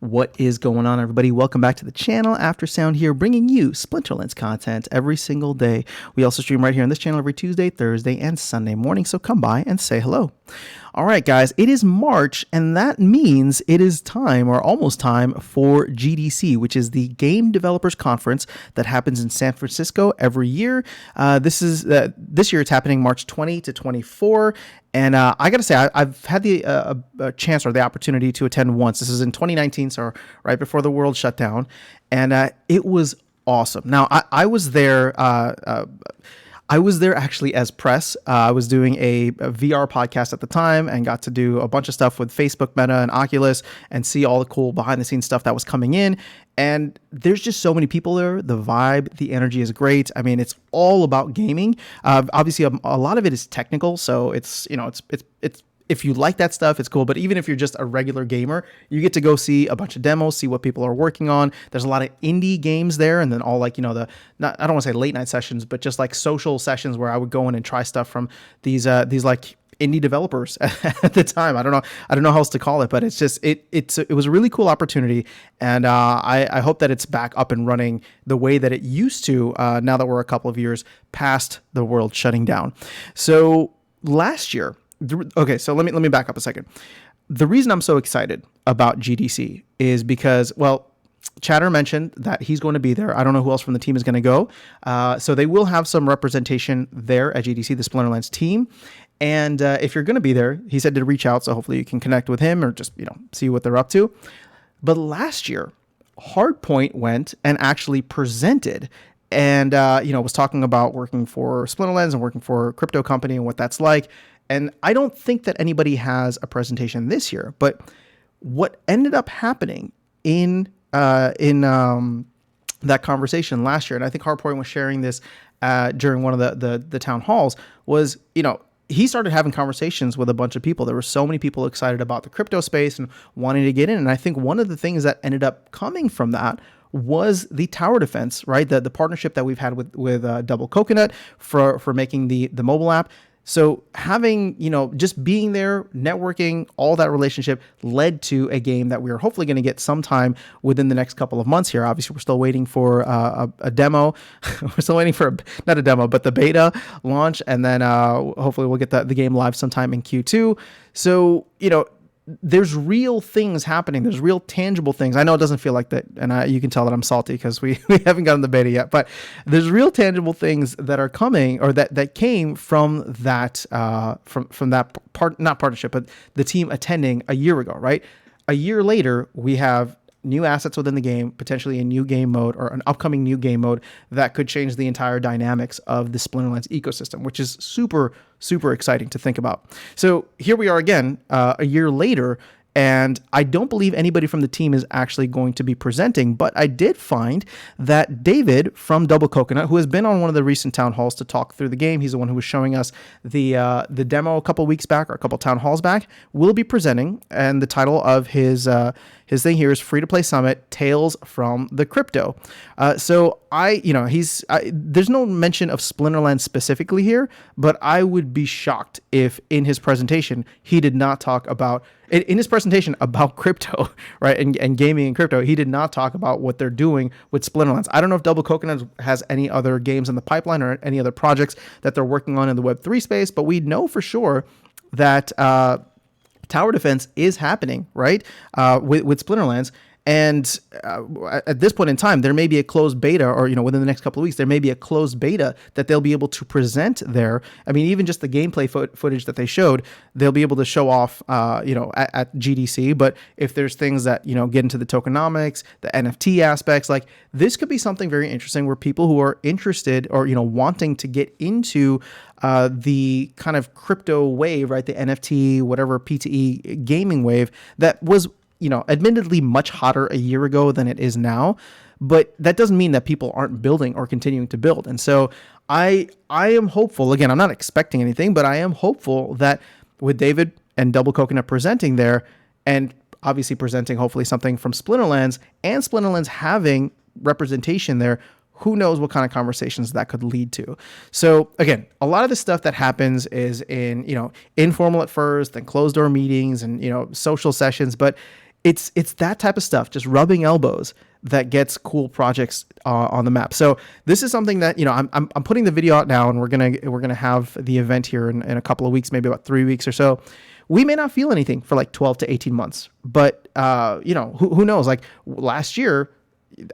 What is going on, everybody? Welcome back to the channel. After Sound here, bringing you Splinterlands content every single day. We also stream right here on this channel every Tuesday, Thursday, and Sunday morning, so come by and say hello. All right, guys, it is March, and that means it is time, or almost time, for GDC, which is the Game Developers Conference that happens in San Francisco every year. This year it's happening March 20 to 24, and I got to say, I've had the a chance or the opportunity to attend once. This is in 2019, so right before the world shut down, and it was awesome. Now, I was there. I was there actually as press. I was doing a VR podcast at the time and got to do a bunch of stuff with Facebook, Meta, and Oculus and see all the cool behind the scenes stuff that was coming in. And there's just so many people there. The vibe, the energy is great. I mean, it's all about gaming. Obviously, a lot of it is technical. So it's if you like that stuff, it's cool. But even if you're just a regular gamer, you get to go see a bunch of demos, see what people are working on. There's a lot of indie games there. And then all like, I don't want to say late night sessions, but just like social sessions where I would go in and try stuff from these like indie developers at the time. I don't know how else to call it, but it's just, it was a really cool opportunity. And I hope that it's back up and running the way that it used to now that we're a couple of years past the world shutting down. So last year, okay, so let me back up a second. The reason I'm so excited about GDC is because, well, Chatter mentioned that he's going to be there. I don't know who else from the team is going to go. So they will have some representation there at GDC, the Splinterlands team. And if you're going to be there, he said to reach out. So hopefully you can connect with him or just, see what they're up to. But last year, Hardpoint went and actually presented and, was talking about working for Splinterlands and working for a crypto company and what that's like. And I don't think that anybody has a presentation this year, but what ended up happening in that conversation last year, and I think Hardpoint was sharing this during one of the town halls, was, he started having conversations with a bunch of people. There were so many people excited about the crypto space and wanting to get in. And I think one of the things that ended up coming from that was the tower defense, right? The partnership that we've had with Double Coconut for making the mobile app. So having, just being there, networking, all that relationship led to a game that we are hopefully going to get sometime within the next couple of months here. Obviously, we're still waiting for a demo. We're still waiting for, not a demo, but the beta launch. And then hopefully we'll get the game live sometime in Q2. So, there's real things happening. There's real tangible things. I know it doesn't feel like that. And you can tell that I'm salty because we haven't gotten the beta yet, but there's real tangible things that are coming or that came from that, from that part, not partnership, but the team attending a year ago, right? A year later, we have new assets within the game, potentially a new game mode or an upcoming new game mode that could change the entire dynamics of the Splinterlands ecosystem, which is super, super exciting to think about. So here we are again, a year later, and I don't believe anybody from the team is actually going to be presenting, but I did find that David from Double Coconut, who has been on one of the recent town halls to talk through the game, he's the one who was showing us the demo a couple weeks back or a couple town halls back, will be presenting, and the title of his thing here is Free to Play Summit: Tales from the Crypto. So there's no mention of Splinterlands specifically here, but I would be shocked if in his presentation he did not talk about crypto, right? And gaming and crypto, he did not talk about what they're doing with Splinterlands. I don't know if Double Coconut has any other games in the pipeline or any other projects that they're working on in the Web3 space, but we know for sure that tower defense is happening, right? With Splinterlands. And at this point in time, there may be a closed beta, or within the next couple of weeks, there may be a closed beta that they'll be able to present there. I mean, even just the gameplay footage that they showed, they'll be able to show off, at GDC. But if there's things that get into the tokenomics, the NFT aspects, like this could be something very interesting where people who are interested or wanting to get into the kind of crypto wave, right? The NFT, whatever PTE gaming wave that was admittedly much hotter a year ago than it is now, but that doesn't mean that people aren't building or continuing to build. And so I am hopeful, again, I'm not expecting anything, but I am hopeful that with David and Double Coconut presenting there and obviously presenting hopefully something from Splinterlands and Splinterlands having representation there, who knows what kind of conversations that could lead to. So again, a lot of the stuff that happens is in, informal at first, then closed door meetings and, social sessions, but it's that type of stuff, just rubbing elbows, that gets cool projects on the map. So this is something that, you know, I'm putting the video out now, and we're gonna have the event here in a couple of weeks, maybe about 3 weeks or so. We may not feel anything for like 12 to 18 months, but you know, who knows? Like last year,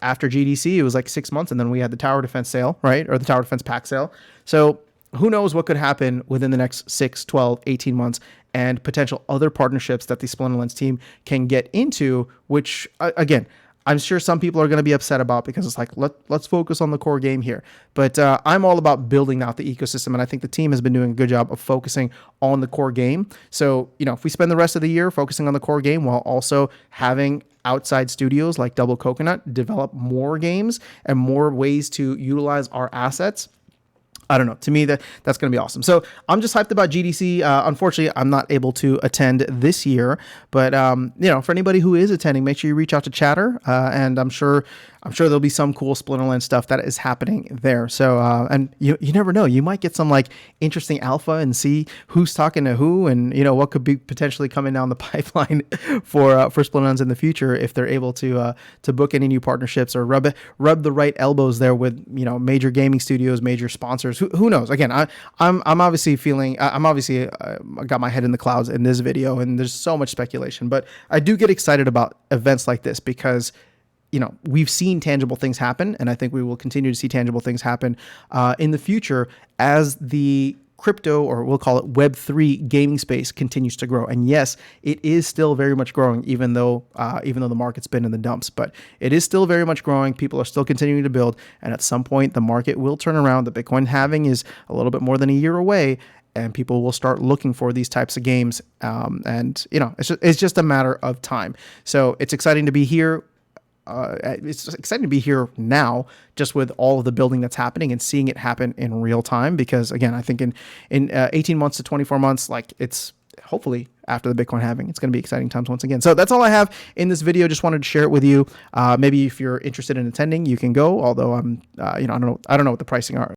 after GDC, it was like 6 months, and then we had the tower defense sale, right? Or the tower defense pack sale. So who knows what could happen within the next 6, 12, 18 months, and potential other partnerships that the Splinterlands team can get into, which again, I'm sure some people are going to be upset about, because it's like, let's focus on the core game here. But I'm all about building out the ecosystem, and I think the team has been doing a good job of focusing on the core game. So, you know, if we spend the rest of the year focusing on the core game while also having outside studios like Double Coconut develop more games and more ways to utilize our assets, I don't know. To me, that's going to be awesome. So I'm just hyped about GDC. Unfortunately, I'm not able to attend this year, but you know, for anybody who is attending, make sure you reach out to Chatter, and I'm sure there'll be some cool Splinterlands stuff that is happening there. So and you never know, you might get some like interesting alpha and see who's talking to who, and you know what could be potentially coming down the pipeline for Splinterlands in the future, if they're able to book any new partnerships or rub the right elbows there with, you know, major gaming studios, major sponsors. Who knows? Again, I'm obviously feeling, I'm obviously got my head in the clouds in this video, and there's so much speculation, but I do get excited about events like this, because you know, we've seen tangible things happen, and I think we will continue to see tangible things happen in the future as the crypto, or we'll call it Web3 gaming space, continues to grow. And yes, it is still very much growing, even though the market's been in the dumps, but it is still very much growing. People are still continuing to build, and at some point the market will turn around. The Bitcoin halving is a little bit more than a year away, and people will start looking for these types of games. And you know, it's just a matter of time. So it's exciting to be here. It's exciting to be here now, just with all of the building that's happening and seeing it happen in real time. Because again, I think in 18 months to 24 months, like it's hopefully after the Bitcoin halving, it's going to be exciting times once again. So that's all I have in this video. Just wanted to share it with you. Maybe if you're interested in attending, you can go. Although I don't know what the pricing are.